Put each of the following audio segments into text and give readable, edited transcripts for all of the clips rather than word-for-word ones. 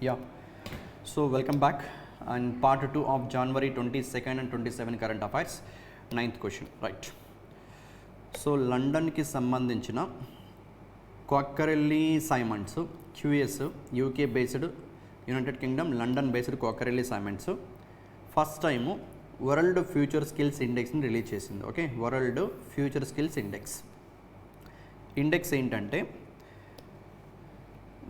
Yeah. So welcome back and part 2 of January 22nd and 27 current affairs. 9th question. Right. So London ki sambandhinchina Quacquarelli Simons QS UK based United Kingdom London based Quacquarelli Simons first time World Future Skills Index ni release చేసింది. Okay, world future skills index ఏంటంటే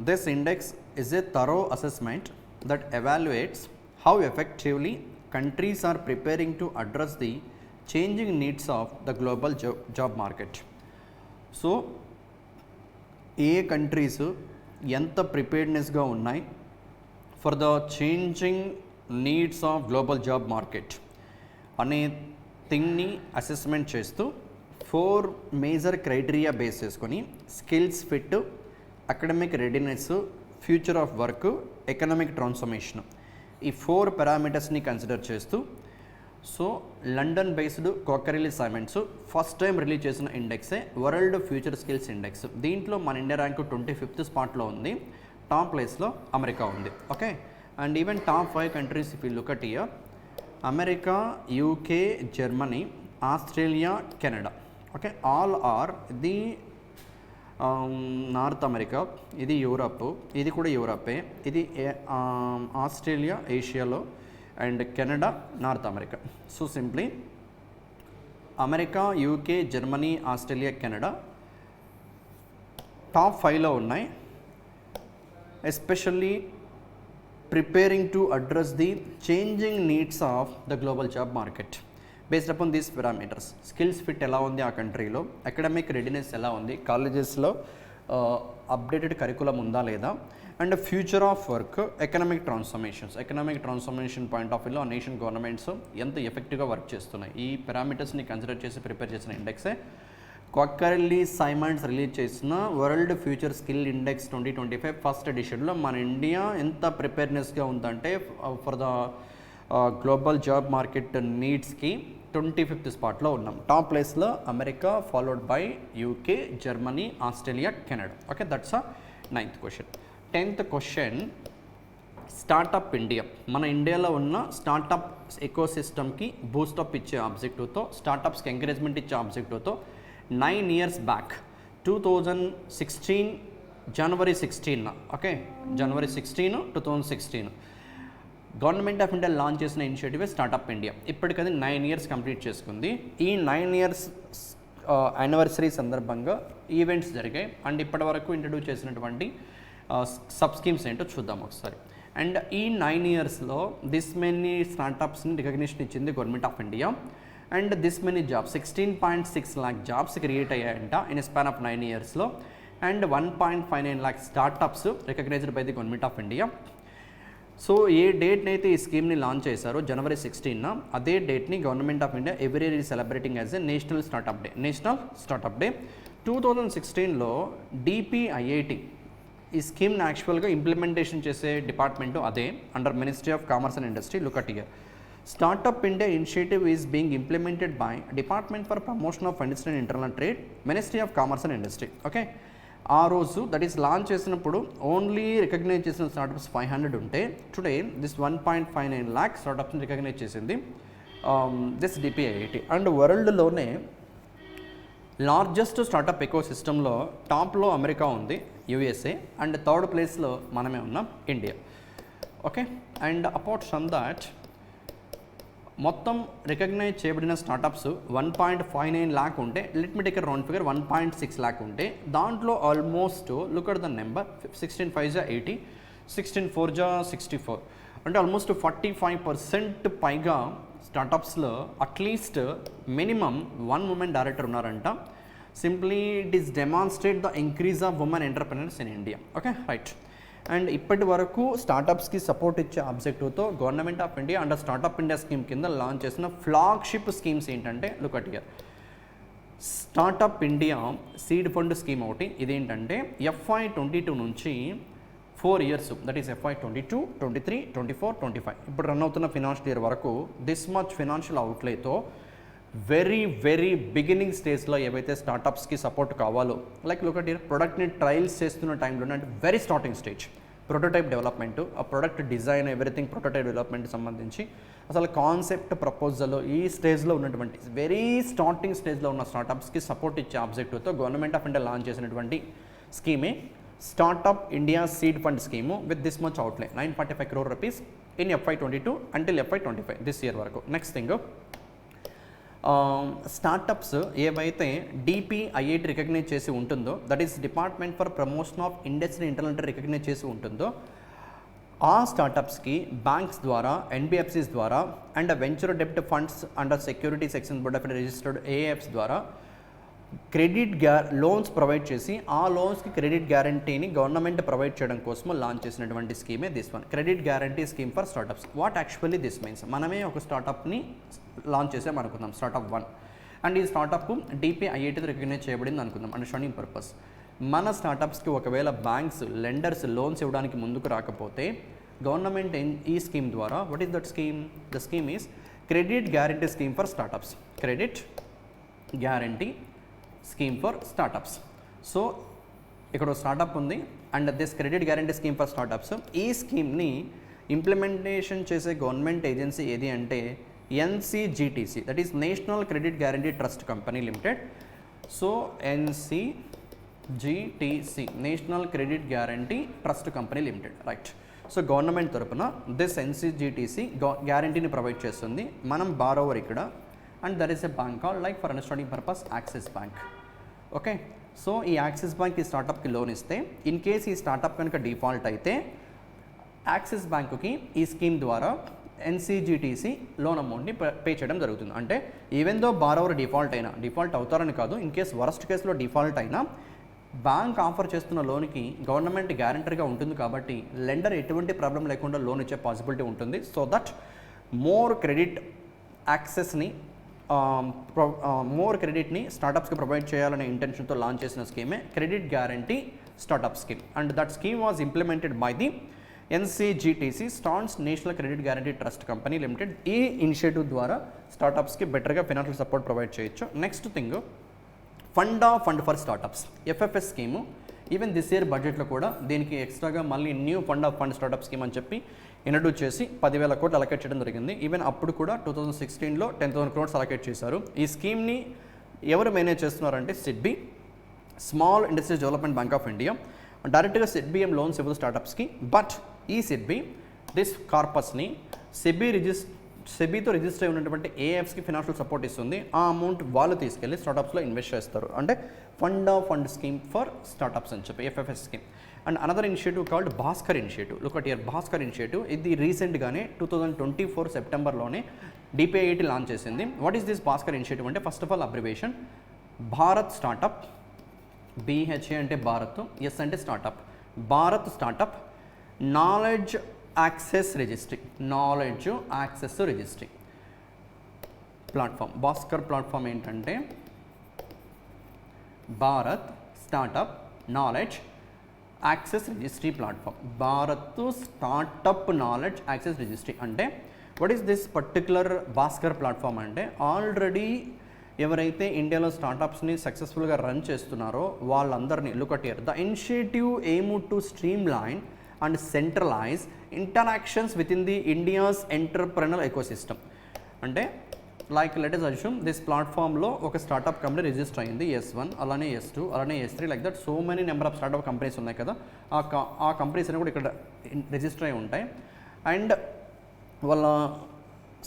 this index is a thorough assessment that evaluates how effectively countries are preparing to address the changing needs of the global job market. So ఏ countries ఎంత ప్రిపేర్డ్నెస్గా ఉన్నాయి for the changing needs of global job market అనే థింగ్ని assessment చేస్తూ 4 major criteria base చేసుకొని skills fit, academic readiness, future of work, economic transformation, ఈ 4 పారామీటర్స్ని కన్సిడర్ చేస్తూ so London based Quacquarelli Symonds first time release చేసిన ఇండెక్సే వరల్డ్ ఫ్యూచర్ స్కిల్స్ ఇండెక్స్. దీంట్లో మన ఇండియా ర్యాంకు 25th స్పాట్లో ఉంది, టాప్ ప్లేస్లో అమెరికా ఉంది. Okay, and even top 5 countries if you look at here America, UK, Germany, Australia, Canada. Okay, all are the North America, ఇది Europe, ఇది కూడా యూరపే, ఇది ఆస్ట్రేలియా ఏషియాలో, and Canada North America. So simply America, UK, Germany, Australia, Canada top 5లో ఉన్నాయి. Especially preparing to address the changing needs of the global job market based upon these parameters. Skills fit ఎలా ఉంది ఆ కంట్రీలో, academic readiness ఎలా ఉంది, కాలేజెస్లో updated curriculum ఉందా లేదా, and future of work, economic transformation point of వ్యూలో నేషన్ గవర్నమెంట్స్ ఎంత ఎఫెక్టివ్గా వర్క్ చేస్తున్నాయి, ఈ పారామీటర్స్ని కన్సిడర్ చేసి ప్రిపేర్ చేసిన ఇండెక్సే క్వాక్వరెల్లీ సైమండ్స్ రిలీజ్ చేసిన world future skill index 2025 first ఎడిషన్లో మన ఇండియా ఎంత ప్రిపేర్నెస్గా ఉందంటే for the global job market నీడ్స్కి 25th స్పాట్లో ఉన్నాం. టాప్ ప్లేస్లో America, followed by UK, Germany, Australia, Canada. Okay, that's a 9th question. 10th question, startup India. మన ఇండియాలో ఉన్న స్టార్టప్ ఎకోసిస్టమ్కి బూస్టప్ ఇచ్చే ఆబ్జెక్టివ్తో, స్టార్టప్స్కి ఎంకరేజ్మెంట్ ఇచ్చే ఆబ్జెక్టివ్తో 9 years బ్యాక్ 2016 జనవరి 16, ఓకే, జనవరి 16, 2016 గవర్నమెంట్ ఆఫ్ ఇండియా లాంచ్ చేసిన ఇనిషియేటివ్ స్టార్టప్ ఇండియా. ఇప్పటికది 9 years కంప్లీట్ చేసుకుంది. ఈ 9 years యానివర్సరీ సందర్భంగా ఈవెంట్స్ జరిగాయి అండ్ ఇప్పటి వరకు ఇంట్రడ్యూస్ చేసినటువంటి సబ్ స్కీమ్స్ ఏంటో చూద్దాం ఒకసారి. అండ్ ఈ 9 yearsలో దిస్ మెనీ స్టార్టప్స్ని రికగ్నిషన్ ఇచ్చింది government of India. And this many jobs 16.6 lakh jobs create అయ్యాయంట ఇన్ స్పాన్ ఆఫ్ 9 yearsలో. And 1.59 lakh startups recognised by the government of India. So ఏ డేట్ని అయితే ఈ స్కీమ్ని లాంచ్ చేశారో జనవరి 16, అదే డేట్ని government of India every year celebrating as a national startup day. 2016లో DPIIT ఈ స్కీమ్ని యాక్చువల్గా ఇంప్లిమెంటేషన్ చేసే డిపార్ట్మెంటు అదే, under ministry of commerce and industry. Look at here, startup India initiative is being implemented by department for promotion of industry and internal trade, ministry of commerce and industry. Okay, ఆ రోజు that is launch చేసినప్పుడు only recognise చేసిన startups 500 ఉంటే today this 1.59 lakh స్టార్టప్స్ని recognise చేసింది this DPIIT. And వరల్డ్లోనే largest startup ఎకో సిస్టంలో టాప్లో అమెరికా ఉంది, USA, అండ్ 3rd ప్లేస్లో మనమే ఉన్నాం, India. Okay, and apart from that మొత్తం రికగ్నైజ్ చేయబడిన స్టార్టప్స్ 1.59 lakh ఉంటే, let me take a round figure 1.6 lakh ఉంటే, దాంట్లో almost look at the number 16 5 80, 16 4 64, అంటే ఆల్మోస్ట్ 45% పైగా స్టార్టప్స్లో అట్లీస్ట్ మినిమం 1 woman డైరెక్టర్ ఉన్నారంట. Simply it is demonstrate the increase of women entrepreneurs in India. Okay, right. And ఇప్పటి వరకు స్టార్టప్స్కి support ఇచ్చే ఆబ్జెక్టివ్తో government of India under startup India scheme కింద లాంచ్ చేసిన ఫ్లాగ్షిప్ స్కీమ్స్ ఏంటంటే look at here, startup India seed fund scheme ఒకటి. ఇదేంటంటే FY 22 నుంచి 4 years, దట్ ఈస్ FY 22, 23, 24, 25 ఇప్పుడు రన్ అవుతున్న ఫినాన్షియల్ ఇయర్ వరకు దిస్ మచ్ ఫినాన్షియల్ అవుట్లేతో వెరీ బిగినింగ్ స్టేజ్లో ఏవైతే స్టార్టప్స్కి సపోర్ట్ కావాలో, లైక్ లుక్ అట్ హియర్, ప్రొడక్ట్ని ట్రయల్స్ చేస్తున్న టైంలోనే, అంటే very starting stage prototype development, ఆ product design everything prototype development సంబంధించి అసలు కాన్సెప్ట్ ప్రపోజల్ ఈ స్టేజ్లో ఉన్నటువంటి వెరీ స్టార్టింగ్ స్టేజ్లో ఉన్న స్టార్టప్స్కి సపోర్ట్ ఇచ్చే ఆబ్జెక్టివ్తో గవర్నమెంట్ ఆఫ్ ఇండియా లాంచ్ చేసినటువంటి స్కీమే startup India seed fund scheme with this much outlay 945 crore rupees in FY22 until FY25 this year వరకు. నెక్స్ట్ థింగ్, స్టార్టప్స్ ఏవైతే DPIIT రికగ్నైజ్ చేసి ఉంటుందో, that is department for promotion of industry internet recognise చేసి ఉంటుందో, ఆ స్టార్టప్స్కి banks ద్వారా, NBFCs ద్వారా అండ్ వెంచర్ డెప్ట్ funds under security section board of registered AIFs ద్వారా క్రెడిట్ లోన్స్ ప్రొవైడ్ చేసి ఆ లోన్స్కి క్రెడిట్ గ్యారంటీని గవర్నమెంట్ ప్రొవైడ్ చేయడం కోసం లాంచ్ చేసినటువంటి స్కీమే this one, credit guarantee scheme for startups. What actually this means, మనమే ఒక స్టార్టప్ని లాంచ్ చేసాం అనుకుందాం, స్టార్టప్ 1, అండ్ ఈ స్టార్టప్ DPIIT రికగ్నైజ్ చేయబడింది అనుకుందాం అండర్స్టాండింగ్ పర్పస్. మన స్టార్టప్స్కి ఒకవేళ బ్యాంక్స్ లెండర్స్ లోన్స్ ఇవ్వడానికి ముందుకు రాకపోతే గవర్నమెంట్ ఈ స్కీమ్ ద్వారా, what is that scheme, the scheme is credit guarantee scheme for startups, credit guarantee scheme for startups. So ఇక్కడ స్టార్టప్ ఉంది and this credit guarantee scheme for startups. ఈ స్కీమ్ని implementation చేసే గవర్నమెంట్ ఏజెన్సీ ఏది అంటే NCGTC, that is national credit guarantee trust company limited. So NCGTC, national credit guarantee trust company limited, right. So government తరపున this NCGTC గ్యారంటీని provide చేస్తుంది. మనం borrower ఇక్కడ, and there is a bank call like for understanding purpose Axis bank. Okay, so ఈ Axis bank ఈ స్టార్టప్కి loan ఇస్తే, in case ఈ startup కనుక డిఫాల్ట్ అయితే యాక్సిస్ బ్యాంకుకి ఈ స్కీమ్ ద్వారా NCGTC లోన్ అమౌంట్ని పే చేయడం జరుగుతుంది. అంటే ఈవెన్ దో బారోవర్ డిఫాల్ట్ అవుతారని కాదు, ఇన్ కేస్ వరస్ట్ కేసులో డిఫాల్ట్ అయినా బ్యాంక్ ఆఫర్ చేస్తున్న లోన్కి గవర్నమెంట్ గ్యారంటర్గా ఉంటుంది కాబట్టి లెండర్ ఎటువంటి ప్రాబ్లం లేకుండా లోన్ ఇచ్చే పాసిబిలిటీ ఉంటుంది. సో దట్ మోర్ క్రెడిట్ యాక్సెస్ని మోర్ క్రెడిట్ని స్టార్టప్స్కి ప్రొవైడ్ చేయాలనే ఇంటెన్షన్తో లాంచ్ చేసిన స్కీమే credit guarantee startup scheme. And that scheme was implemented by the NCGTC, stands national credit guarantee trust company limited. ఈ ఇనిషియేటివ్ ద్వారా స్టార్టప్స్కి బెటర్గా ఫైనాన్షియల్ సపోర్ట్ ప్రొవైడ్ చేయొచ్చు. Next thing, fund for startups, FFS scheme. Even this year బడ్జెట్లో కూడా దీనికి ఎక్స్ట్రాగా మళ్ళీ న్యూ ఫండ్ స్టార్టప్ స్కీమ్ అని చెప్పి ఇంట్రడ్యూస్ చేసి 10,000 crores అలకేట్ చేయడం జరిగింది. ఈవెన్ అప్పుడు కూడా 2016లో 10,000 crores అలకేట్ చేశారు. ఈ స్కీమ్ని ఎవరు మేనేజ్ చేస్తున్నారంటే SIDBI, small industries development bank of India. డైరెక్ట్గా SIDBI ఏం లోన్స్ ఇవ్వదు స్టార్టప్స్కి, బట్ ఈ SIDBI దిస్ కార్పస్ని సెబీతో రిజిస్టర్ అయి ఉన్నటువంటి AIFsకి ఫైనాన్షియల్ సపోర్ట్ ఇస్తుంది. ఆ అమౌంట్ వాళ్ళు తీసుకెళ్ళి స్టార్టప్స్లో ఇన్వెస్ట్ చేస్తారు. అంటే ఫండ్ స్కీమ్ ఫర్ స్టార్టప్స్ అని చెప్పి FFS scheme. And another initiative called Bhaskar initiative. Look at here, Bhaskar initiative ఇది రీసెంట్గానే 2024 సెప్టెంబర్లోనే DPIIT లాంచ్ చేసింది. What is this Bhaskar initiative అంటే, first of all abbreviation Bharat startup, BHA అంటే భారత్, S అంటే startup, Bharat startup knowledge access registry platform. Bhaskar platform ఏంటంటే Bharat startup knowledge access registry platform. Bharat startup knowledge access registry అంటే what is this particular Bhaskar platform అంటే, already ఎవరైతే ఇండియాలో స్టార్టప్స్ని సక్సెస్ఫుల్గా రన్ చేస్తున్నారో వాళ్ళందరినీ, look at here, the initiative aim to streamline and centralise interactions with in the India's entrepreneur ecosystem. అంటే like let us assume this ప్లాట్ఫామ్లో ఒక స్టార్టప్ కంపెనీ రిజిస్టర్ అయింది, S1, అలానే S2, అలానే S3, like that so many number of startup companies ఉన్నాయి కదా. ఆ companies అన్నీ కూడా ఇక్కడ రిజిస్టర్ అయి ఉంటాయి. అండ్ వాళ్ళ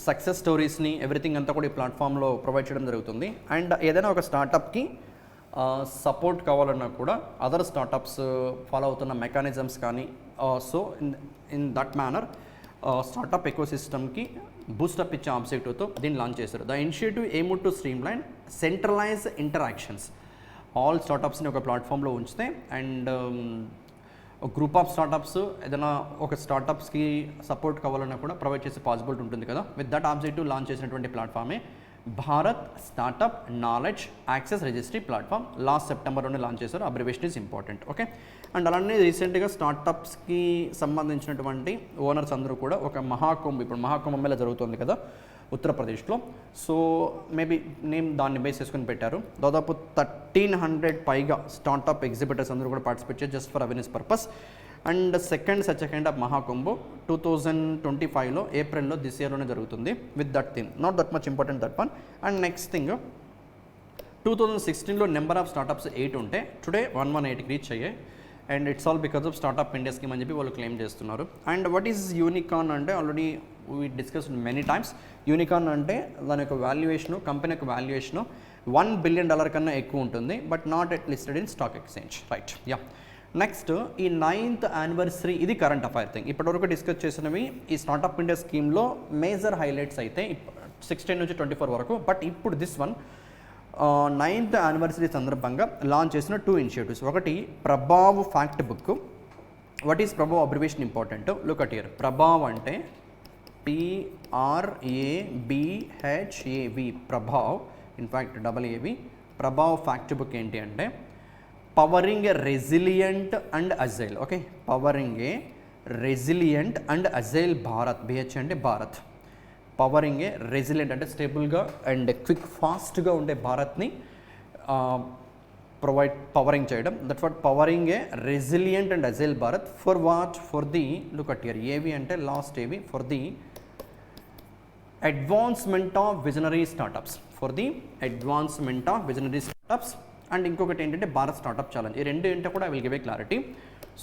సక్సెస్ స్టోరీస్ని ఎవ్రీథింగ్ అంతా కూడా ఈ ప్లాట్ఫామ్లో ప్రొవైడ్ చేయడం జరుగుతుంది. అండ్ ఏదైనా ఒక స్టార్టప్కి సపోర్ట్ కావాలన్నా కూడా అదర్ స్టార్టప్స్ ఫాలో అవుతున్న మెకానిజమ్స్ కానీ, so in that manner startup ఎకోసిస్టమ్కి బూస్టప్ ఇచ్చే ఆబ్జెక్టివ్తో దీన్ని లాంచ్ చేశారు. The initiative aim to streamline centralise interactions, all స్టార్టప్స్ని ఒక ప్లాట్ఫామ్లో ఉంచితే అండ్ గ్రూప్ ఆఫ్ స్టార్టప్స్ ఏదైనా ఒక స్టార్టప్స్కి సపోర్ట్ కావాలన్నా కూడా ప్రొవైడ్ చేసే పాసిబిలిటీ ఉంటుంది కదా. విత్ దట్ ఆబ్జెక్టివ్ లాంచ్ చేసినటువంటి ప్లాట్ఫామే Bharat startup knowledge access registry platform. Last సెప్టెంబర్లోనే లాంచ్ చేశారు. Abbreviation is important. Okay, and అలానే రీసెంట్గా స్టార్టప్స్కి సంబంధించినటువంటి ఓనర్స్ అందరూ కూడా ఒక ఇప్పుడు మహాకుంభమేళా జరుగుతుంది కదా ఉత్తరప్రదేశ్లో. సో మేబీ నేమ్ దాన్ని బేస్ చేసుకుని పెట్టారు. దాదాపు 1300 పైగా స్టార్టప్ ఎగ్జిబిటర్స్ అందరూ కూడా పార్టిసిపేట్ చేసి just for awareness purpose. And second such kind of Mahakumbh 2025లో ఏప్రిల్లో దిస్ ఇయర్లోనే జరుగుతుంది with that thing, not that much important that one. And next thing 2016లో నెంబర్ ఆఫ్ స్టార్టప్స్ 8 ఉంటే టుడే 118కి రీచ్ అయ్యాయి. And it's all because of startup India scheme అని చెప్పి వాళ్ళు క్లెయిమ్ చేస్తున్నారు. అండ్ వాట్ ఈజ్ యూనికార్న్ అంటే already we discussed many times. Unicorn అంటే దాని యొక్క వాల్యుయేషను, కంపెనీ యొక్క వాల్యుయేషను $1 బిలియన్ కన్నా ఎక్కువ ఉంటుంది, but not at listed in stock exchange, right. Yeah, next ఈ 9th యానివర్సరీ, ఇది కరెంట్ అఫైర్ థింగ్. ఇప్పటివరకు డిస్కస్ చేసినవి ఈ స్టార్టప్ ఇండియా స్కీమ్లో మేజర్ హైలైట్స్ అయితే 16 నుంచి 24 వరకు. బట్ ఇప్పుడు దిస్ వన్ 9th యానివర్సరీ సందర్భంగా లాంచ్ చేసిన 2 ఇనిషియేటివ్స్. ఒకటి Prabhav fact book. What is Prabhav abbreviation important, look at here. Prabhav అంటే PRABHAV, Prabhav, in fact AAV. Prabhav fact book ఏంటి అంటే powering a resilient and agile, okay, pouring a resilient and agile Bharat, BH అంటే Bharat. Pouring a resilient అంటే స్టేబుల్గా and quick ఫాస్ట్గా ఉండే భారత్ని powering చేయడం. That's what powering a resilient and agile Bharat. For what? For the, look at here, AV అంటే last AV, for the advancement of visionary startups, for the advancement of visionary startups. And ఇంకొకటి ఏంటంటే Bharat startup challenge. ఈ రెండు ఏంటో కూడా I will give a clarity.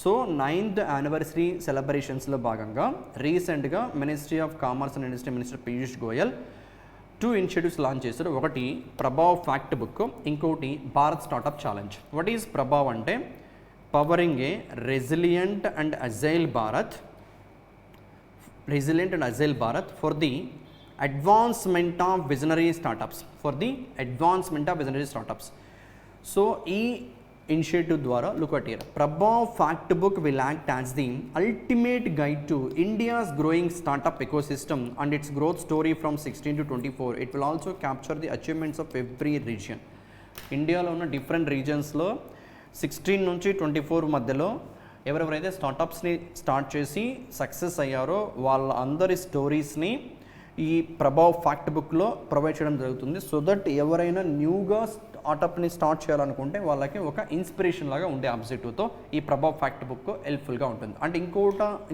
So 9th anniversary సెలబ్రేషన్స్లో భాగంగా రీసెంట్గా ministry of commerce and industry minister Piyush Goyal 2 initiatives launch చేశారు. ఒకటి ప్రభావ్ ఫ్యాక్ట్ బుక్, ఇంకోటి Bharat startup challenge. What is Prabhav అంటే powering a resilient and agile Bharat, resilient and agile Bharat for the advancement of visionary startups, for the advancement of visionary startups. So ఈ initiative ద్వారా, look at here, Prabhav fact book will act as the ultimate guide to India's growing startup ecosystem and its growth story from 16 to 24. It will also capture the achievements of every region. ఇండియాలో ఉన్న different రీజన్స్లో 16 నుంచి 24 మధ్యలో ఎవరెవరైతే స్టార్టప్స్ని start చేసి success అయ్యారో వాళ్ళ అందరి స్టోరీస్ని ఈ ప్రభావ్ ఫ్యాక్ట్ బుక్లో ప్రొవైడ్ చేయడం జరుగుతుంది. సో దట్ ఎవరైనా న్యూగా స్టార్టప్ని స్టార్ట్ చేయాలనుకుంటే వాళ్ళకి ఒక ఇన్స్పిరేషన్ లాగా ఉండే ఆబ్జెక్టివ్తో ఈ ప్రభావ్ ఫ్యాక్ట్ బుక్ హెల్ప్ఫుల్గా ఉంటుంది. అంటే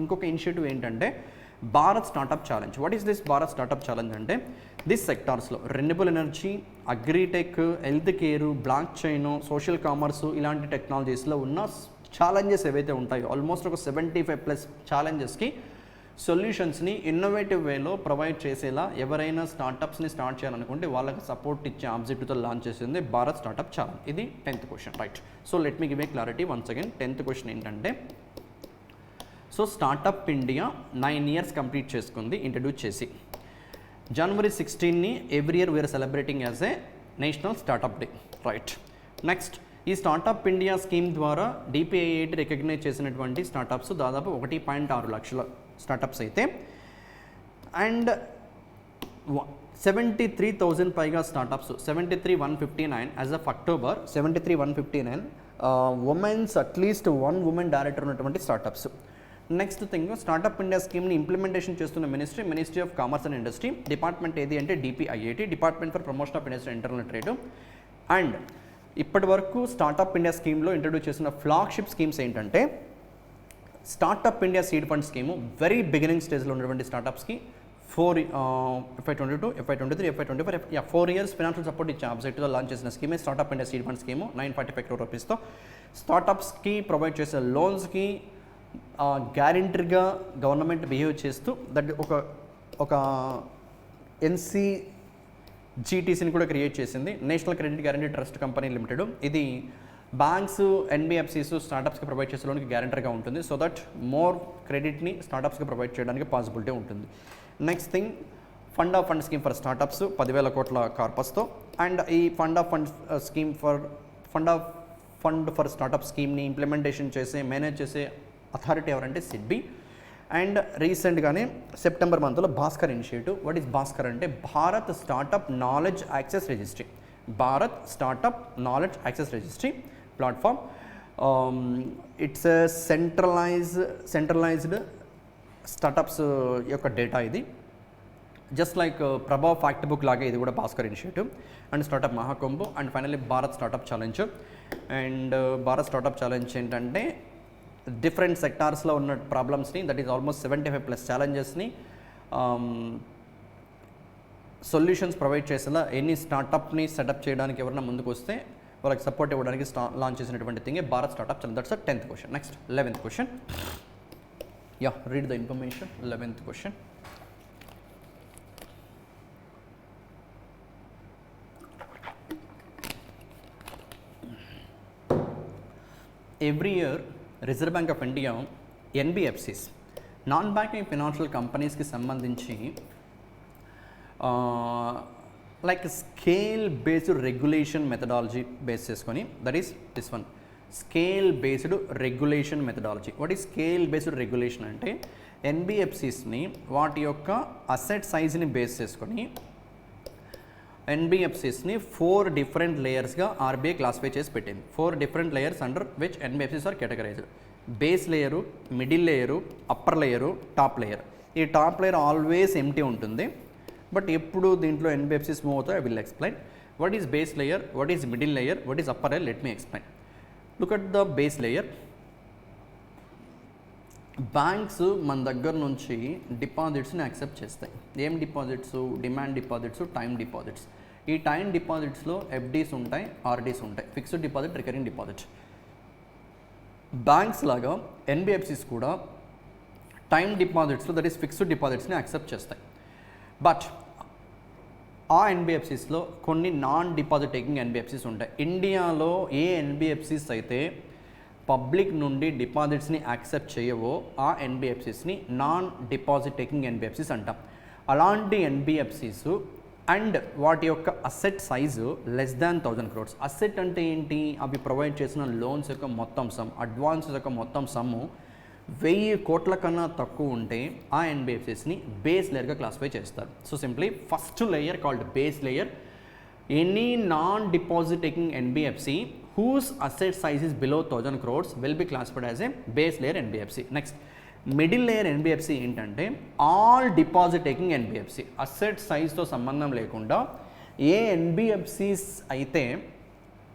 ఇంకొక ఇనిషియేటివ్ ఏంటంటే Bharat startup challenge. What is this Bharat startup challenge అంటే దిస్ సెక్టార్స్లో renewable energy, agritech, health care, blockchain, social commerce ఇలాంటి టెక్నాలజీస్లో ఉన్న ఛాలెంజెస్ ఏవైతే ఉంటాయో ఆల్మోస్ట్ ఒక 75+ ఛాలెంజెస్కి సొల్యూషన్స్ని ఇన్నోవేటివ్ వేలో ప్రొవైడ్ చేసేలా ఎవరైనా స్టార్టప్స్ని స్టార్ట్ చేయాలనుకుంటే వాళ్ళకి సపోర్ట్ ఇచ్చే ఆబ్జెక్టివ్తో లాంచ్ చేసింది భారత్ స్టార్టప్ ఛాలెంజ్. ఇది 10th question, right. So let me give a clarity once again. 10th question ఏంటంటే, so startup India 9 years complete చేసుకుంది ఇంట్రడ్యూస్ చేసి. January 16ని every year we are celebrating as a national startup day, right. Next, ఈ startup India scheme ద్వారా DPIIT recognise చేసినటువంటి startups దాదాపు 1.6 లక్షల startups అయితే, అండ్ 73,000 పైగా startups, 73,159 as of October, 73,159 women's, at least 1 woman director ఉన్నటువంటి startups. Next thing, startup India స్కీమ్ని implementation చేస్తున్న ministry of commerce and industry. Department ఏది అంటే DPIIT, department for promotion of industry internal trade. And ఇప్పటి వరకు startup India స్కీమ్లో introduce చేసిన flagship schemes ఏంటంటే startup India seed fund scheme, very beginning స్టేజ్లో ఉన్నటువంటి స్టార్టప్స్కి FY22, FY23, FY24, 4 years financial support ఇచ్చే ఆబ్జెక్ట్తో లాంచ్ చేసిన స్కీమే startup India seed fund scheme. 945 crore రూపీస్తో స్టార్టప్స్కి ప్రొవైడ్ చేసే లోన్స్కి గ్యారెంటీగా గవర్నమెంట్ బిహేవ్ చేస్తూ దట్ ఒక NCGTCని కూడా క్రియేట్ చేసింది, national credit guarantee trust company limited. ఇది బ్యాంక్స్, NBFCస్ స్టార్టప్స్కి ప్రొవైడ్ చేసే లోన్కి గ్యారెంటర్గా ఉంటుంది. సో దట్ మోర్ క్రెడిట్ని స్టార్టప్స్కి ప్రొవైడ్ చేయడానికి పాసిబిలిటీ ఉంటుంది. Next thing, fund of fund scheme for startups 10,000 crore కార్పస్తో. అండ్ ఈ fund of fund scheme fund for startup స్కీమ్ని ఇంప్లిమెంటేషన్ చేసే, మేనేజ్ చేసే అథారిటీ ఎవరంటే SIDBI. అండ్ రీసెంట్గానే సెప్టెంబర్ మంత్లో Bhaskar initiative. What is Bhaskar అంటే Bharat startup knowledge access registry. Bharat startup knowledge access registry platform. It's centralised startups యొక్క డేటా ఇది. Just like Prabhav fact book లాగే ఇది కూడా Bhaskar initiative. And startup Mahakumbh. And finally Bharat startup challenge. And Bharat startup challenge ఏంటంటే different సెక్టార్స్లో ఉన్న ప్రాబ్లమ్స్ని, దట్ ఈస్ ఆల్మోస్ట్ 75+ ఛాలెంజెస్ని సొల్యూషన్స్ ప్రొవైడ్ చేసేలా ఎనీ స్టార్టప్ని సెటప్ చేయడానికి ఎవరైనా ముందుకు వస్తే వాళ్ళకి సపోర్ట్ ఇవ్వడానికి లాంచ్ చేసినటువంటి థింగే Bharat startup challenge. That's 10th question. Next 11th question. Yeah, read the information. 11th question. Every year reserve bank of India NBFCs, non banking financial కంపెనీస్కి సంబంధించి like scale based regulation methodology base చేసుకొని, that is this one, scale based regulation methodology. What is scale based regulation అంటే ఎన్బిఎఫ్సిస్ని వాటి యొక్క asset సైజ్ని base చేసుకొని ఎన్బిఎఫ్సిస్ని 4 డిఫరెంట్ లేయర్స్గా ఆర్బీఐ క్లాసిఫై చేసి పెట్టింది. 4 different layers under which NBFCs are categorised. Base layer, middle layer, upper layer, top layer. ఈ టాప్ లేయర్ ఆల్వేస్ ఎంటీ ఉంటుంది, బట్ ఎప్పుడు దీంట్లో ఎన్బిఎఫ్సిస్ మూవ్ అవుతాయి I will explain. What is base layer, what is middle layer, what is upper layer, let me explain. Look at the base layer. Banks మన దగ్గర నుంచి డిపాజిట్స్ని accept చేస్తాయి. ఏం deposits? Demand deposits, time deposits. ఈ time డిపాజిట్స్లో FDs ఉంటాయి, RDs ఉంటాయి, fixed deposit, recurring deposit. Banks లాగా ఎన్బిఎఫ్సిస్ కూడా టైం డిపాజిట్స్లో, దట్ ఈస్ ఫిక్స్డ్ డిపాజిట్స్ని యాక్సెప్ట్ చేస్తాయి. బట్ ఆ ఎన్బిఎఫ్సిస్లో కొన్ని నాన్ డిపాజిట్ టేకింగ్ ఎన్బిఎఫ్సిస్ ఉంటాయి. ఇండియాలో ఏ ఎన్బిఎఫ్సిస్ అయితే పబ్లిక్ నుండి డిపాజిట్స్ని యాక్సెప్ట్ చేయవో ఆ ఎన్బిఎఫ్సిస్ని నాన్ డిపాజిట్ టేకింగ్ ఎన్బిఎఫ్సిస్ అంటాం. అలాంటి ఎన్బిఎఫ్సిస్ అండ్ వాటి యొక్క asset size less than 1000 crores. Asset అంటే ఏంటి? అవి ప్రొవైడ్ చేసిన లోన్స్ యొక్క మొత్తం సమ్, అడ్వాన్సెస్ యొక్క మొత్తం సమ్ము 1000 కోట్ల కన్నా తక్కువ ఉంటే ఆ ఎన్బిఎఫ్సిస్ని బేస్ లేయర్గా క్లాసిఫై చేస్తారు. So simply first layer called base layer. Any non deposit taking NBFC whose asset size is below 1000 crores will be classified as a base layer NBFC. Next, middle layer NBFC ఏంటంటే all deposit taking NBFC. Asset సైజ్తో సంబంధం లేకుండా ఏ NBFCs అయితే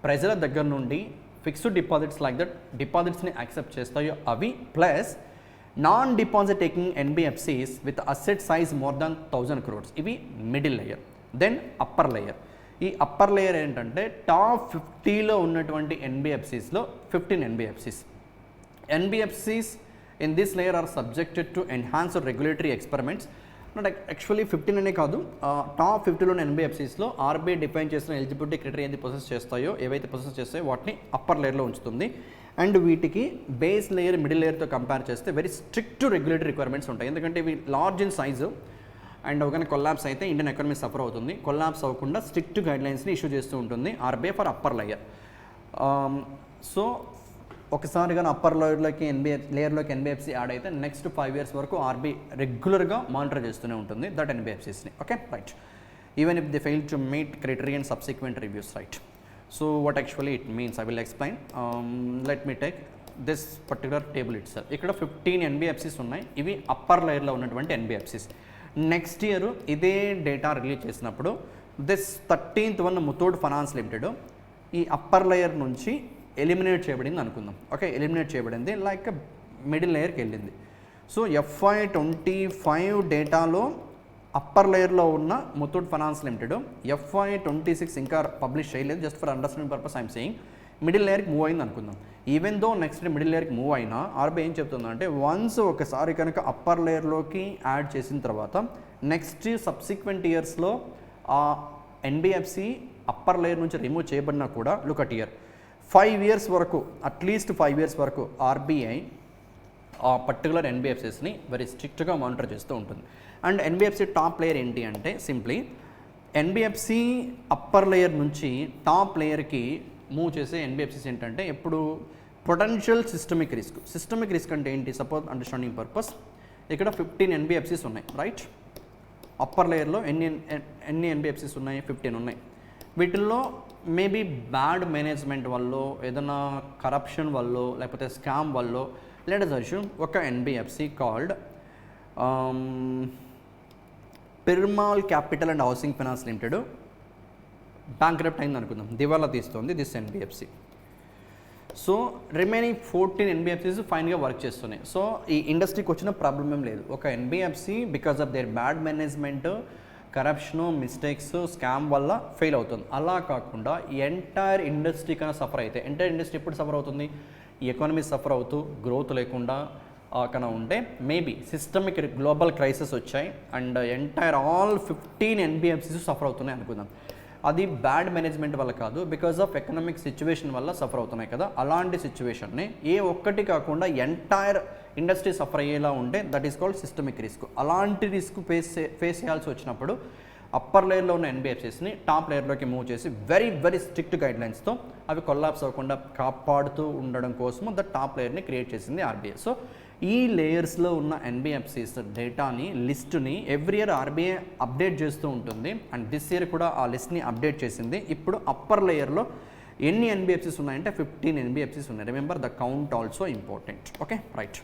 ప్రజల దగ్గర నుండి fixed deposits like that డిపాజిట్స్ని యాక్సెప్ట్ చేస్తాయో అవి, plus non deposit taking NBFCs with asset size more than 1000 crores, ఇవి middle layer. Then upper layer. ఈ అప్పర్ లేయర్ ఏంటంటే టాప్ 50లో ఉన్నటువంటి ఎన్బిఎఫ్సిస్లో 15 NBFCs. NBFCs in this layer are subjected to enhanced regulatory experiments. Not actually 15 అనే కాదు, top 50లోని ఎన్బిఎఫ్సిస్లో ఆర్బీఐ డిఫైన్ చేసిన ఎలిజిబిలిటీ క్రైటీరియా ఏది పొసెస్ చేస్తాయో, ఏవైతే పొసెస్ చేస్తాయో వాటిని అప్పర్ లేయర్లో ఉంచుతుంది. అండ్ వీటికి బేస్ లేయర్, మిడిల్ లేయర్తో కంపేర్ చేస్తే వెరీ స్ట్రిక్ట్ రెగ్యులేటరీ రిక్వైర్మెంట్స్ ఉంటాయి. ఎందుకంటే ఇవి లార్జ్ ఇన్ సైజు అండ్ ఒకవేళ కొల్లాప్స్ అయితే ఇండియన్ ఎకానమీ సఫర్ అవుతుంది. కొల్లాప్స్ అవ్వకుండా స్ట్రిక్ట్ గైడ్లైన్స్ని ఇష్యూ చేస్తూ ఉంటుంది RBI for upper layer. So ఒకసారి కానీ అప్పర్ లేయర్లోకి ఎన్బిఎఫ్సి యాడ్ అయితే నెక్స్ట్ 5 years వరకు ఆర్బీఐ రెగ్యులర్గా మానిటర్ చేస్తూనే ఉంటుంది దట్ ఎన్బిఎఫ్సిస్ని. Okay, right. Even if they fail to meet criteria and subsequent reviews, right. So what actually it means I will explain. Let me take this particular table it self. ఇక్కడ 15 NBFCs ఉన్నాయి. ఇవి upper లేయర్లో ఉన్నటువంటి NBFCs. Next year ఇదే data release చేసినప్పుడు this 13th one Muthoot finance limited ఈ upper layer నుంచి eliminate చేయబడింది అనుకుందాం. ఓకే, ఎలిమినేట్ చేయబడింది, లైక్ మిడిల్ లేయర్కి వెళ్ళింది. సో FY25 డేటాలో అప్పర్ లేయర్లో ఉన్న ముతూట్ ఫైనాన్స్ లిమిటెడ్ FY26 ఇంకా పబ్లిష్ చేయలేదు. Just for understanding purpose I'm saying middle లేయర్కి మూవ్ అయింది అనుకుందాం. ఈవెన్ దో నెక్స్ట్ మిడిల్ లేయర్కి మూవ్ అయినా ఆర్బీఐ ఏం చెప్తుందంటే వన్స్ ఒకసారి కనుక అప్పర్ లేయర్లోకి యాడ్ చేసిన తర్వాత నెక్స్ట్ సబ్సిక్వెంట్ ఇయర్స్లో ఆ ఎన్బిఎఫ్సి అప్పర్ లేయర్ నుంచి రిమూవ్ చేయబడినా కూడా లుక్ అట్ ఇయర్ 5 years వరకు, అట్లీస్ట్ 5 years వరకు ఆర్బీఐ ఆ పర్టికులర్ ఎన్బిఎఫ్సిస్ని వెరీ స్ట్రిక్ట్గా మానిటర్ చేస్తూ ఉంటుంది. అండ్ ఎన్బిఎఫ్సి టాప్ లేయర్ ఏంటి అంటే సింప్లీ ఎన్బిఎఫ్సి అప్పర్ లేయర్ నుంచి టాప్ లేయర్కి మూవ్ చేసే ఎన్బిఎఫ్సిస్ ఏంటంటే ఎప్పుడు పొటెన్షియల్ సిస్టమిక్ రిస్క్ అంటే ఏంటి? సపోజ్ అండర్స్టాండింగ్ పర్పస్ ఇక్కడ 15 ఎన్బిఎఫ్సిస్ ఉన్నాయి, రైట్. అప్పర్ లేయర్లో ఎన్ని ఎన్బిఎఫ్సిస్ ఉన్నాయి? 15 ఉన్నాయి. వీటిల్లో మేబీ బ్యాడ్ మేనేజ్మెంట్ వల్ల, ఏదైనా కరప్షన్ వల్ల, లేకపోతే స్కామ్ వల్ల, లెట్ us assume ఒక NBFC called Piramal capital and housing finance limited bankrupt అయింది అనుకుందాం, దివాలా తీస్తుంది this NBFC. So remaining 14 NBFCs ఫైన్గా వర్క్ చేస్తున్నాయి. సో ఈ ఇండస్ట్రీకి వచ్చిన ప్రాబ్లం ఏం లేదు. ఒక NBFC because of their bad management, corruption, mistakes, scam వల్ల ఫెయిల్ అవుతుంది. అలా కాకుండా ఎంటైర్ ఇండస్ట్రీ కన్నా సఫర్ అయితే, ఎంటైర్ ఇండస్ట్రీ ఎప్పుడు సఫర్ అవుతుంది? ఈ ఎకానమీ సఫర్ అవుతూ గ్రోత్ లేకుండా కన్నా ఉంటే మేబీ సిస్టమిక్ గ్లోబల్ క్రైసిస్ వచ్చాయి and entire all 15 NBFCs suffer అవుతున్నాయి అనుకుందాం. అది బ్యాడ్ మేనేజ్మెంట్ వల్ల కాదు, బికాజ్ ఆఫ్ ఎకనామిక్ సిచ్యువేషన్ వల్ల సఫర్ అవుతున్నాయి కదా. అలాంటి సిచ్యువేషన్ని ఏ ఒక్కటి కాకుండా ఎంటైర్ ఇండస్ట్రీ సఫర్ అయ్యేలా ఉంటే that is called systemic risk. అలాంటి రిస్క్ ఫేస్ చేయాల్సి వచ్చినప్పుడు అప్పర్ లేయర్లో ఉన్న ఎన్బిఎఫ్సిస్ని టాప్ లేయర్లోకి మూవ్ చేసి వెరీ వెరీ స్ట్రిక్ట్ గైడ్లైన్స్తో అవి కొల్లాప్స్ అవ్వకుండా కాపాడుతూ ఉండడం కోసము ద టాప్ లేయర్ని క్రియేట్ చేసింది ఆర్బీఐ. సో ఈ లేయర్స్లో ఉన్న ఎన్బిఎఫ్సిస్ డేటాని, లిస్టుని ఎవ్రీ ఇయర్ ఆర్బీఐ అప్డేట్ చేస్తూ ఉంటుంది అండ్ దిస్ ఇయర్ కూడా ఆ లిస్ట్ని అప్డేట్ చేసింది. ఇప్పుడు అప్పర్ లేయర్లో ఎన్ని ఎన్బిఎఫ్సిస్ ఉన్నాయంటే 15 ఎన్బిఎఫ్సిస్ ఉన్నాయి. Remember the count also important. Okay, right.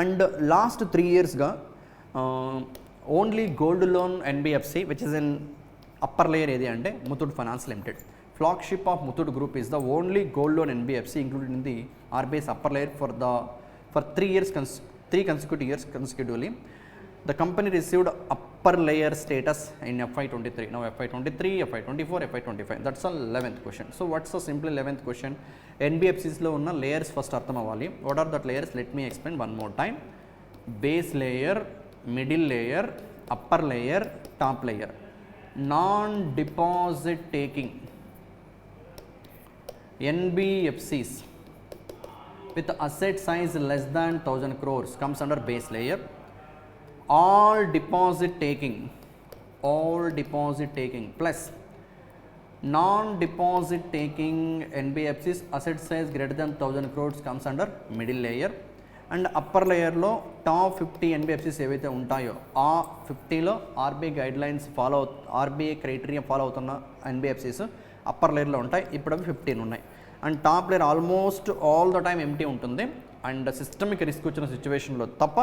And last 3 ఇయర్స్గా only gold loan NBFC which is in upper layer ఏది అంటే Muthoot finance limited. Flagship of Muthoot group is the only gold loan NBFC included in the RBI's upper layer for 3 years, 3 consecutive years consecutively. The company received upper layer status in FY23. Now FY23, FY24, FY25. That's the 11th question. So what's the simple 11th question? NBFCs lo unna layers first artham avali. What are that layers? Let me explain one more time. Base layer, middle layer, upper layer, top layer. Non-deposit taking NBFCs with asset size less than 1000 crores comes under base layer. All deposit taking plus non-deposit taking NBFCs asset size greater than 1000 crores comes under middle layer. And upper layer lo top 50 NBFCs ఏవైతే ఉంటాయో ఆ 50లో RBI guidelines follow, RBI criteria follow అవుతున్న NBFCs upper లేయర్లో ఉంటాయి. ఇప్పుడు అవి 15 ఉన్నాయి. And top layer almost all the time empty ఉంటుంది అండ్ సిస్టమిక్ రిస్క్ వచ్చిన సిచ్యువేషన్లో తప్ప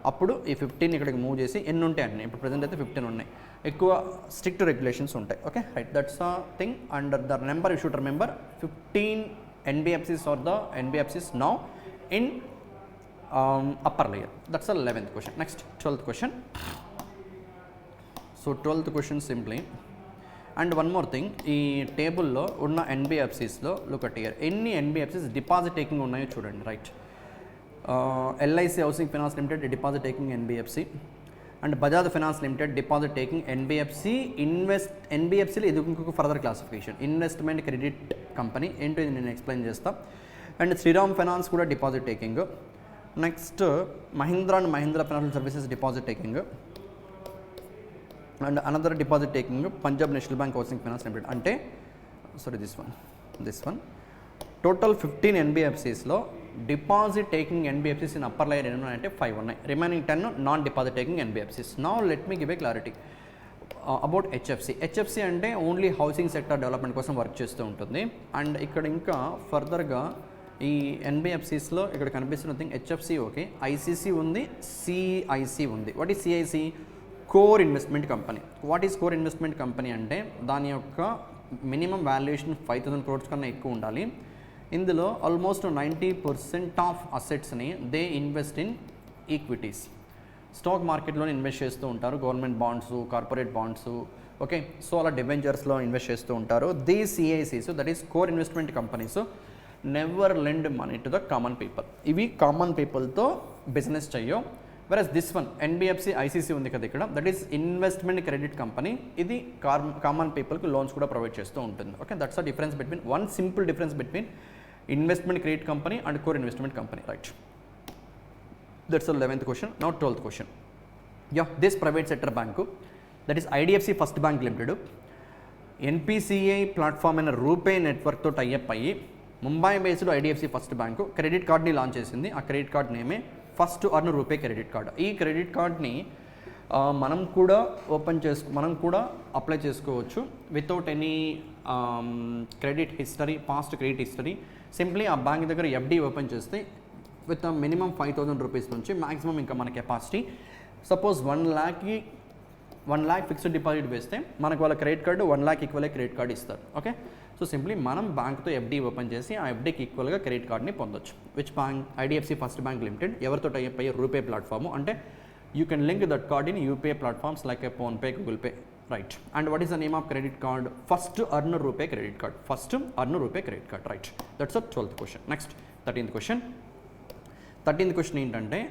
అప్పుడు ఈ 15 ఇక్కడికి మూవ్ చేసి ఎన్ని ఉంటాయి అన్నీ. ఇప్పుడు ప్రజెంట్ అయితే 15 ఉన్నాయి. ఎక్కువ స్ట్రిక్ట్ రెగ్యులేషన్స్ ఉంటాయి. Okay, right, that's the thing. And the number you should remember 15 NBFCs are the NBFCs now in upper layer. That's the 11th question. Next 12th question. So 12th question simply and one more thing, ఈ టేబుల్లో ఉన్న ఎన్బిఎఫ్సిస్లో look at here ఎన్ని NBFCs deposit taking ఉన్నాయో చూడండి. Right, LIC housing finance limited deposit taking NBFC and Bajaj finance limited deposit taking NBFC. ఎన్బిఎఫ్సిలో ఇది ఇంకొక further classification, investment credit company. ఏంటో ఇది నేను ఎక్స్ప్లెయిన్ చేస్తాను. అండ్ శ్రీరామ్ ఫైనాన్స్ కూడా deposit taking. Next Mahindra and Mahindra financial services deposit taking. And another deposit taking Punjab national bank housing finance limited. అంటే sorry this one total 15 ఎన్బిఎఫ్సిస్లో deposit taking NBFCs in upper layer ఎన్ని ఉన్నాయంటే 5 ఉన్నాయి. Remaining 10 non deposit taking NBFCs. Now let me give a clarity about HFC అంటే only housing sector development కోసం work చేస్తూ ఉంటుంది. And ఇక్కడ ఇంకా ఫర్దర్గా ఈ ఎన్బిఎఫ్సిస్లో ఇక్కడ కనిపిస్తున్న థింగ్ హెచ్ఎఫ్సి ఓకే, ఐసీసీ ఉంది, సిఐసి ఉంది. What is CIC? Core investment company. What is core investment company అంటే దాని యొక్క మినిమం వాల్యుయేషన్ 5000 crores కన్నా ఎక్కువ ఉండాలి. ఇందులో ఆల్మోస్ట్ 90% ఆఫ్ అసెట్స్ని they invest in equities. Stock మార్కెట్లోనే ఇన్వెస్ట్ చేస్తూ ఉంటారు, government bonds, corporate bonds, okay. So అలా డిబెంచర్స్లో ఇన్వెస్ట్ చేస్తూ ఉంటారు. ది సిఐసిస్ that is core investment companies never lend money to the common people. ఇవి కామన్ పీపుల్తో బిజినెస్ చెయ్యో. Versus this one NBFC ICC ఉంది కదా ఇక్కడ, that is investment credit company. ఇది కామన్ పీపుల్కి లోన్స్ కూడా ప్రొవైడ్ చేస్తూ ఉంటుంది. Okay, that's the difference between, one simple difference between investment credit company and core investment company. Right, that's the 11th question. Now 12th question. This private sector bank that is IDFC first bank limited NPCI platform అయిన రూపే నెట్వర్క్తో tie up అయ్యి Mumbai based IDFC first bank credit కార్డ్ని launch చేసింది. ఆ credit card నేమే first earn RuPay credit card. ఈ credit కార్డ్ని మనం కూడా మనం కూడా అప్లై చేసుకోవచ్చు without any credit history, past credit history. Simply ఆ బ్యాంక్ దగ్గర ఎఫ్డి ఓపెన్ చేస్తే విత్ మినిమం 5000 రూపీస్ నుంచి మ్యాక్సిమం ఇంకా మన capacity suppose 1 lakhకి 1 lakh fixed deposit వేస్తే మనకు వాళ్ళ credit card 1 lakh equal credit card ఇస్తారు. ఓకే, సో సింప్లీ మనం బ్యాంక్తో ఎఫ్డీ ఓపెన్ చేసి ఆ ఎఫ్డీకి ఈక్వల్గా క్రెడిట్ కార్డ్ని పొందొచ్చు. Which bank? IDFC first bank limited. ఎవరితో టైప్ అయ్యే? రూపే ప్లాట్ఫామ్. అంటే you can link that card in UPI platforms like A PhonePe, Google pay, right. And what is the name of credit card? First earn RuPay credit card. First earn RuPay credit card, right. That's a 12th question. Next 13th question. 13th question ఏంటంటే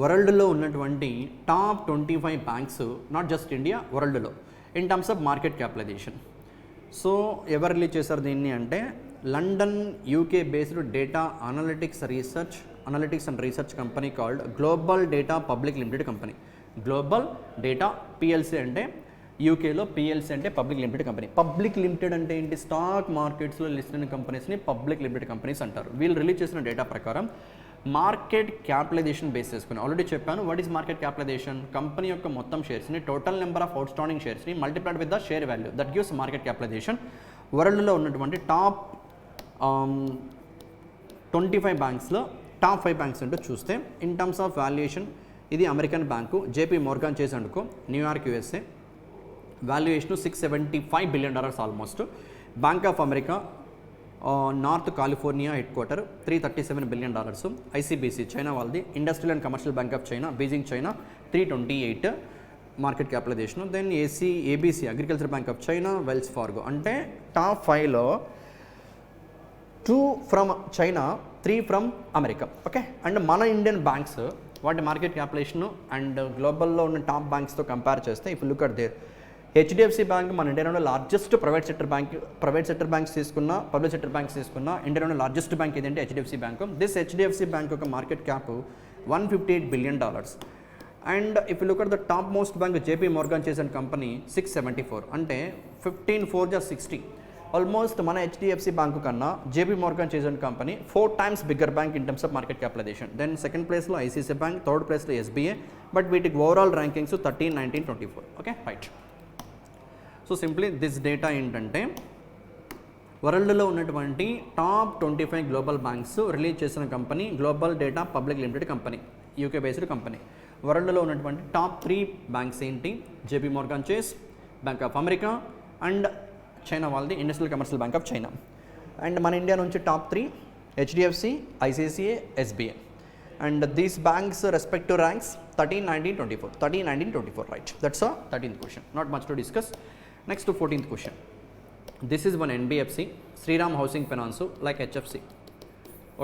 వరల్డ్లో ఉన్నటువంటి top 25 banks, not just India, వరల్డ్లో in terms of market capitalization. So ఎవరు release చేశారు దీన్ని అంటే London UK based data analytics and research company called global data public limited company. Global data PLC అంటే యూకేలో, పిఎల్సీ అంటే public limited company. Public limited అంటే ఏంటి? స్టాక్ మార్కెట్స్లో లిస్ట్ అయిన కంపెనీస్ని పబ్లిక్ లిమిటెడ్ కంపెనీస్ అంటారు. వీళ్ళు రిలీజ్ చేసిన డేటా ప్రకారం మార్కెట్ క్యాపిటలైజేషన్ బేస్ చేసుకుని, ఆల్రెడీ చెప్పాను what is market capitalization? Company యొక్క మొత్తం షేర్స్ని, టోటల్ నెంబర్ ఆఫ్ అవుట్స్టాండింగ్ షేర్స్ని multiplied with the share value, that gives market capitalization. వరల్డ్లో ఉన్నటువంటి టాప్ 25 బ్యాంక్స్లో టాప్ 5 బ్యాంక్స్ ఏంటో చూస్తే ఇన్ టర్మ్స్ ఆఫ్ వాల్యుయేషన్ ఇది అమెరికన్ బ్యాంకు జేపీ మోర్గాన్ చేసి అనుకో, New York USA, valuation $675 billion almost. Bank of America North California head quarter $337 billion. ICBC China వాళ్ళది, industrial and commercial bank of China Beijing China 328 market capitalisation. Then ABC agriculture bank of China, Wells Fargo. అంటే top 5లో 2 from China, 3 from America. Okay, and మన Indian banks వాటి market capitalisation and గ్లోబల్లో ఉన్న top బ్యాంక్స్తో compare చేస్తే if look at there, HDFC bank మన ఇండియాలో largest private sector banks తీసుకున్న, పబ్లిక్ సెక్టర్ బ్యాంక్స్ తీసుకున్న ఇండియాలో లార్జెస్ట్ బ్యాంక్ ఏదంటే HDFC bank. This HDFC bank యొక్క market cap $158 billion. And if you look at the top most bank JP Morgan చేసిన కంపెనీ 674, అంటే 15 4 60. ఆల్మోస్ట్ మన హెచ్డిఎఫ్సి బ్యాంకు కన్నా జేపీ మోర్గాన్ చేసిన కంపెనీ 4 times bigger bank in terms of market capitalisation. Then second ప్లేస్లో ICICI bank, third ప్లేస్లో SBI. But వీటికి overall rankings 13, 19, 24. Okay, right. So simply this data ఏంటంటే వరల్డ్లో ఉన్నటువంటి టాప్ 25 గ్లోబల్ బ్యాంక్స్ రిలీజ్ చేసిన company global data public limited company, UK based company. వరల్డ్లో ఉన్నటువంటి top 3 banks ఏంటి? JP Morgan Chase, bank of America and China వాళ్ళది industrial commercial bank of China. And మన India నుంచి top 3 HDFC, ICICI, SBI. And these banks respective ranks 13, 19, 24. 13, 19, 24, right. That's a 13th question. Not much to discuss. Next 14th question. This is one NBFC, Shriram housing finance like HFC.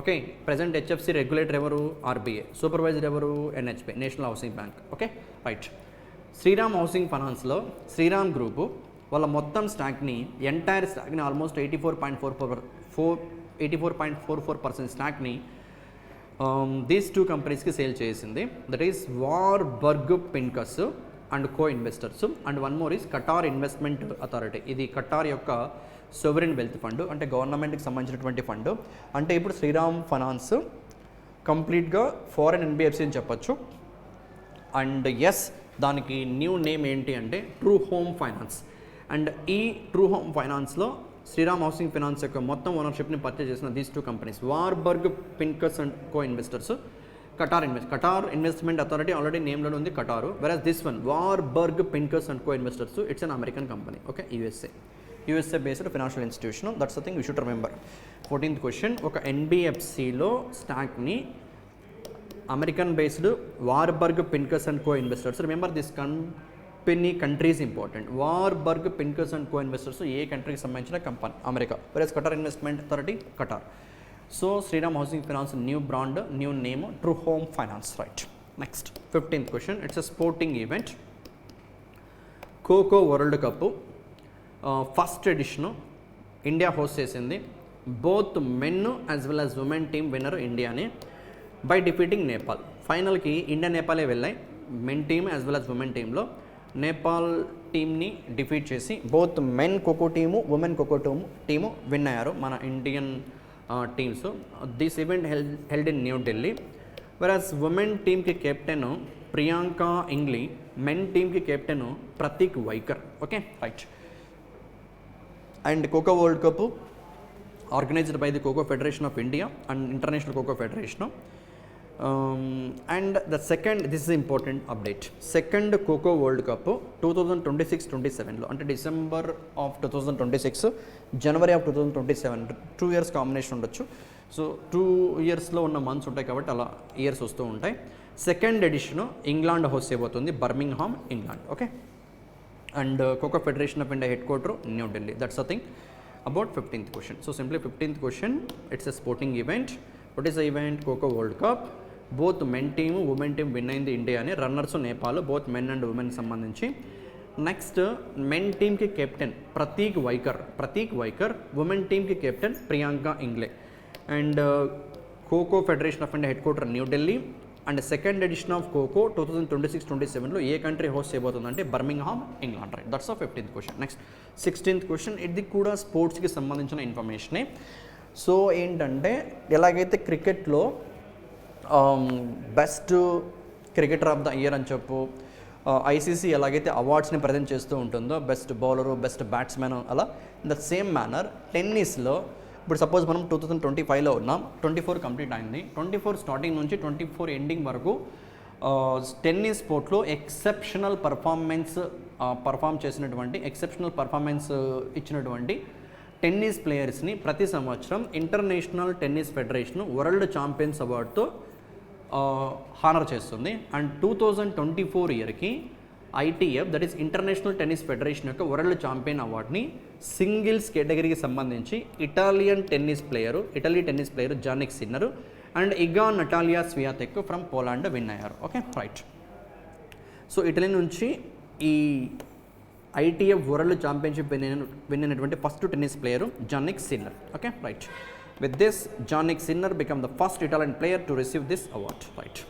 Okay, present HFC regulator ఎవరు? RBI. Supervisor ఎవరు? NHB, national housing bank. Okay, right. Shriram housing ఫైనాన్స్లో Shriram group వాళ్ళ మొత్తం స్టాక్ని, entire స్టాక్ని almost 84.44% స్టాక్ని these 2 కంపెనీస్కి sale చేసింది. That is Warburg Pincus and co investors. And one more is Qatar investment authority. ఇది కటార్ యొక్క సోవరెన్ వెల్త్ ఫండ్, అంటే గవర్నమెంట్కి సంబంధించినటువంటి ఫండ్. అంటే ఇప్పుడు శ్రీరామ్ ఫైనాన్స్ కంప్లీట్గా ఫారెన్ ఎన్బిఎఫ్సి అని చెప్పొచ్చు. అండ్ ఎస్, దానికి న్యూ నేమ్ ఏంటి అంటే ట్రూ హోమ్ ఫైనాన్స్. అండ్ ఈ ట్రూ హోమ్ ఫైనాన్స్లో శ్రీరామ్ హౌసింగ్ ఫైనాన్స్ యొక్క మొత్తం ఓనర్షిప్ని పర్చేజ్ చేసిన these 2 companies Warburg Pincus and co investors, Qatar investment authority already నేమ్లో ఉంది Qatar. Whereas this one Warburg Pincus and co investors, it's an American company. Okay, USA based financial institution. That's the thing you should remember. 14th question. ఒక ఎన్బిఎఫ్సిలో స్టాక్ని American based Warburg Pincus and co investors. Remember this company country is important. Warburg Pincus and co investors ఏ కంట్రీకి సంబంధించిన company? America. Whereas Qatar investment authority Qatar. So Shriram housing finance new brand, new name true home finance, right. Next 15th question. It's a sporting event. Kho kho world cup first edition India host చేసింది. Both men as well as women team winner ఇండియానే by defeating Nepal. ఫైనల్కి India నేపాలే వెళ్ళాయి. Men team as well as women టీంలో నేపాల్ టీమ్ని defeat చేసి both men kho kho team, women kho kho team win అయ్యారు మన Indian teams. This event held in New Delhi. Whereas women టీమ్కి captain Priyanka Ingle, men టీమ్కి captain Prateek Waikar. Okay, right. And kho kho world cup organized by the kho kho federation of India and international kho kho federation. And the second, this is important update, second kho kho world cup 2026-27లో, అంటే December of 2026, జనవరి of 2027, 2 years combination ఉండొచ్చు. So 2 yearsలో ఉన్న months ఉంటాయి కాబట్టి అలా years వస్తూ ఉంటాయి. సెకండ్ ఎడిషన్ ఇంగ్లాండ్ హోస్ట్ చేయబోతుంది, Birmingham, England. Okay, and kho kho federation of India head quarter New Delhi. That's a thing about 15th question. So simply 15th question, it's a sporting event. What is the event? Coco World Cup. Both men team, women team win అయింది India అని, runners Nepal, both men and women సంబంధించి. Next men టీమ్కి captain Prateek Waikar, women టీమ్కి captain Priyanka Ingle. And kho kho federation of India head quarter New Delhi. And second edition of kho kho 2026-27లో ఏ country host చేయబోతుందంటే Birmingham, England. Right, that's a 15th question. Next 16th question, ఇది కూడా స్పోర్ట్స్కి సంబంధించిన ఇన్ఫర్మేషనే. So ఏంటంటే ఎలాగైతే క్రికెట్లో best cricketer of the year అని చెప్పు, ఐసీసీ ఎలాగైతే అవార్డ్స్ని ప్రజెంట్ చేస్తూ ఉంటుందో, బెస్ట్ బౌలరు, బెస్ట్ బ్యాట్స్మెన్, అలా ఇన్ ద సేమ్ మేనర్ టెన్నిస్లో ఇప్పుడు సపోజ్ మనం 2025లో ఉన్నాం, 24 కంప్లీట్ అయింది. 24 స్టార్టింగ్ నుంచి 24 ఎండింగ్ వరకు టెన్నిస్ స్పోర్ట్లో ఎక్సెప్షనల్ పర్ఫామ్ చేసినటువంటి, ఎక్సెప్షనల్ పర్ఫార్మెన్స్ ఇచ్చినటువంటి టెన్నిస్ ప్లేయర్స్ని ప్రతి సంవత్సరం international tennis federation world champions అవార్డుతో హానర్ చేస్తుంది. అండ్ 2024 ఇయర్కి ITF, that is international tennis federation యొక్క వరల్డ్ ఛాంపియన్ అవార్డ్ని సింగిల్స్ కేటగిరీకి సంబంధించి Italy tennis player Jannik Sinner and Iga Natalia Swiatek from Poland win అయ్యారు. Okay, right. సో ఇటలీ నుంచి ఈ ఐటీఎఫ్ వరల్డ్ ఛాంపియన్షిప్ విన్ అయినటువంటి first tennis player Jannik Sinner. Okay, right. With this Jannik Sinner become the first Italian player to receive this award. Right.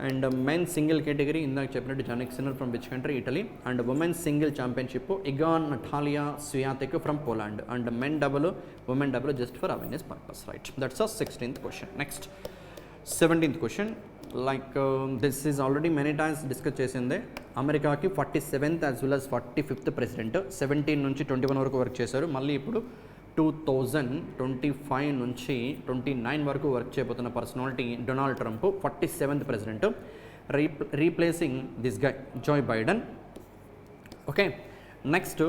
And men single category ఇందాక చెప్పినట్టు Jannik Sinner from which country? Italy. And women single championship Iga Natalia Swiatek from Poland. And women double just for awareness purpose. Right, that's a 16th question. Next 17th question, like this is already many times discuss చేసిందే. అమెరికాకి 47th as well as 45th president, 17 నుంచి 21 వరకు work చేశారు. మళ్ళీ ఇప్పుడు 2025 నుంచి 29 వరకు work చేయబోతున్న personality Donald Trump, 47th president, replacing this guy Joe Biden. Okay, next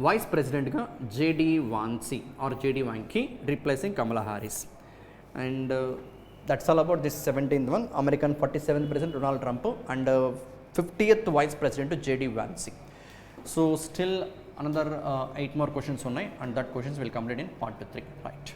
vice ప్రెసిడెంట్గా JD Vance, replacing Kamala Harris. And that's all about this 17th one. American 47th president Donald Trump and 50th vice president JD Vance. So still another 8 more questions ఉన్నాయి, and that questions will complete in part 3. Right.